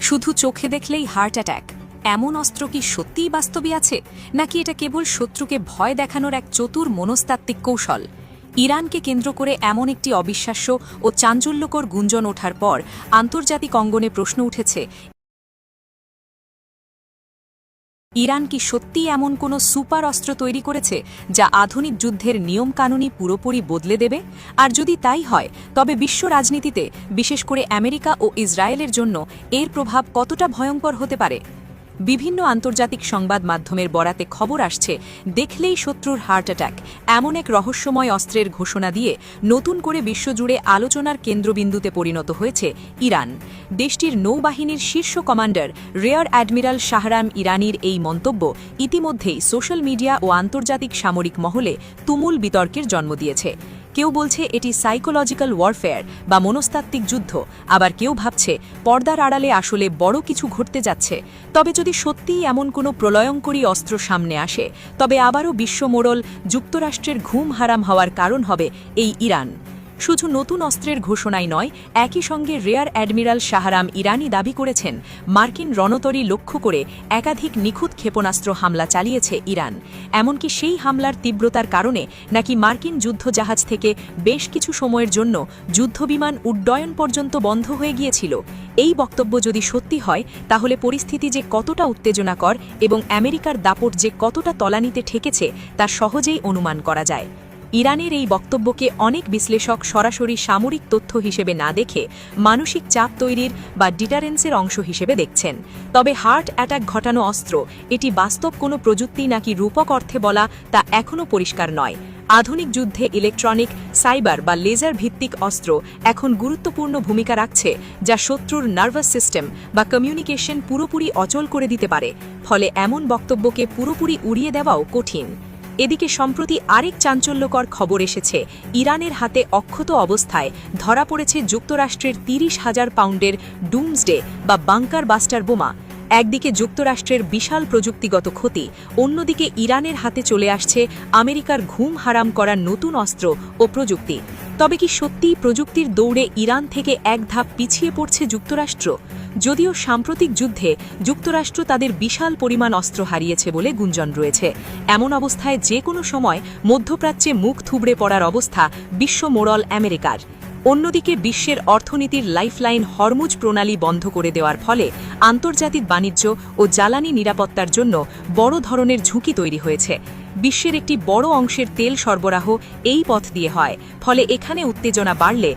শুধু চোখে দেখলেই হার্ট অ্যাটাক, এমন অস্ত্র কি সত্যিই বাস্তবে আছে, নাকি এটা কেবল শত্রুকে ভয় দেখানোর এক চতুর মনস্তাত্ত্বিক কৌশল? ইরানকে কেন্দ্র করে এমন একটি অবিশ্বাস্য ও চাঞ্চল্যকর গুঞ্জন ওঠার পর আন্তর্জাতিক অঙ্গনে প্রশ্ন উঠেছে, ইরান কি সত্যিই এমন কোনো সুপার অস্ত্র তৈরি করেছে যা আধুনিক যুদ্ধের নিয়মকানুনই পুরোপুরি বদলে দেবে? আর যদি তাই হয়, তবে বিশ্ব রাজনীতিতে, বিশেষ করে আমেরিকা ও ইসরায়েলের জন্য এর প্রভাব কতটা ভয়ঙ্কর হতে পারে? বিভিন্ন আন্তর্জাতিক সংবাদ মাধ্যমের বরাতে খবর আসছে, দেখলেই শত্রুর হার্ট অ্যাটাক এমন এক রহস্যময় অস্ত্রের ঘোষণা দিয়ে নতুন করে বিশ্বজুড়ে আলোচনার কেন্দ্রবিন্দুতে পরিণত হয়েছে ইরান। দেশটির নৌবাহিনীর শীর্ষ কমান্ডার রিয়ার অ্যাডমিরাল শাহরাম ইরানির এই মন্তব্য ইতিমধ্যেই সোশ্যাল মিডিয়া ও আন্তর্জাতিক সামরিক মহলে তুমুল বিতর্কের জন্ম দিয়েছে। কেউ বলছে এটি সাইকোলজিক্যাল ওয়ারফেয়ার বা মনস্তাত্ত্বিক যুদ্ধ, আবার কেউ ভাবছে পর্দার আড়ালে আসলে বড় কিছু ঘটতে যাচ্ছে। তবে যদি সত্যিই এমন কোনো প্রলয়ঙ্করী অস্ত্র সামনে আসে, তবে আবারও বিশ্বমোড়ল যুক্তরাষ্ট্রের ঘুম হারাম হওয়ার কারণ হবে এই ইরান। শুধু নতুন অস্ত্রের ঘোষণাই নয়, একই সঙ্গে রিয়ার অ্যাডমিরাল শাহরাম ইরানি দাবি করেছেন মার্কিন রণতরী লক্ষ্য করে একাধিক নিখুঁত ক্ষেপণাস্ত্র হামলা চালিয়েছে ইরান। এমনকি সেই হামলার তীব্রতার কারণে নাকি মার্কিন যুদ্ধজাহাজ থেকে বেশ কিছু সময়ের জন্য যুদ্ধবিমান উড্ডয়ন পর্যন্ত বন্ধ হয়ে গিয়েছিল। এই বক্তব্য যদি সত্যি হয়, তাহলে পরিস্থিতি যে কতটা উত্তেজনাকর এবং আমেরিকার দাপট যে কতটা তলানিতে ঠেকেছে তা সহজেই অনুমান করা যায়। ইরানের এই বক্তব্যকে অনেক বিশ্লেষক সরাসরি সামরিক তথ্য হিসেবে না দেখে মানসিক চাপ তৈরির বা ডিটারেন্সের অংশ হিসেবে দেখছেন। তবে হার্ট অ্যাটাক ঘটানো অস্ত্র এটি বাস্তব কোনো প্রযুক্তি নাকি রূপক অর্থে বলা তা এখনও পরিষ্কার নয়। আধুনিক যুদ্ধে ইলেকট্রনিক, সাইবার বা লেজার ভিত্তিক অস্ত্র এখন গুরুত্বপূর্ণ ভূমিকা রাখছে, যা শত্রুর নার্ভাস সিস্টেম বা কমিউনিকেশন পুরোপুরি অচল করে দিতে পারে। ফলে এমন বক্তব্যকে পুরোপুরি উড়িয়ে দেওয়াও কঠিন। এদিকে সম্প্রতি আরেক চাঞ্চল্যকর খবর এসেছে, ইরানের হাতে অক্ষত অবস্থায় ধরা পড়েছে যুক্তরাষ্ট্রের ৩০,০০০ পাউন্ডের ডুমসডে বা বাংকার বাস্টার বোমা। একদিকে যুক্তরাষ্ট্রের বিশাল প্রযুক্তিগত ক্ষতি, অন্যদিকে ইরানের হাতে চলে আসছে আমেরিকার ঘুম হারাম করার নতুন অস্ত্র ও প্রযুক্তি। তবে কি সত্যিই প্রযুক্তির দৌড়ে ইরান থেকে এক ধাপ পিছিয়ে পড়ছে যুক্তরাষ্ট্র? যদিও সাম্প্রতিক যুদ্ধে যুক্তরাষ্ট্র তাদের বিশাল পরিমাণ অস্ত্র হারিয়েছে বলে গুঞ্জন রয়েছে, এমন অবস্থায় যে কোনো সময় মধ্যপ্রাচ্যে মুখ থুবড়ে পড়ার অবস্থা বিশ্বমোড়ল আমেরিকার। অন্যদিকে বিশ্বের অর্থনীতির লাইফলাইন হরমুজ প্রণালী বন্ধ করে দেওয়ার ফলে আন্তর্জাতিক বাণিজ্য ও জ্বালানি নিরাপত্তার জন্য বড় ধরনের ঝুঁকি তৈরি হয়েছে। বিশ্বের একটি বড় অংশের তেল সরবরাহ এই পথ দিয়ে হয়, ফলে এখানে উত্তেজনা বাড়লে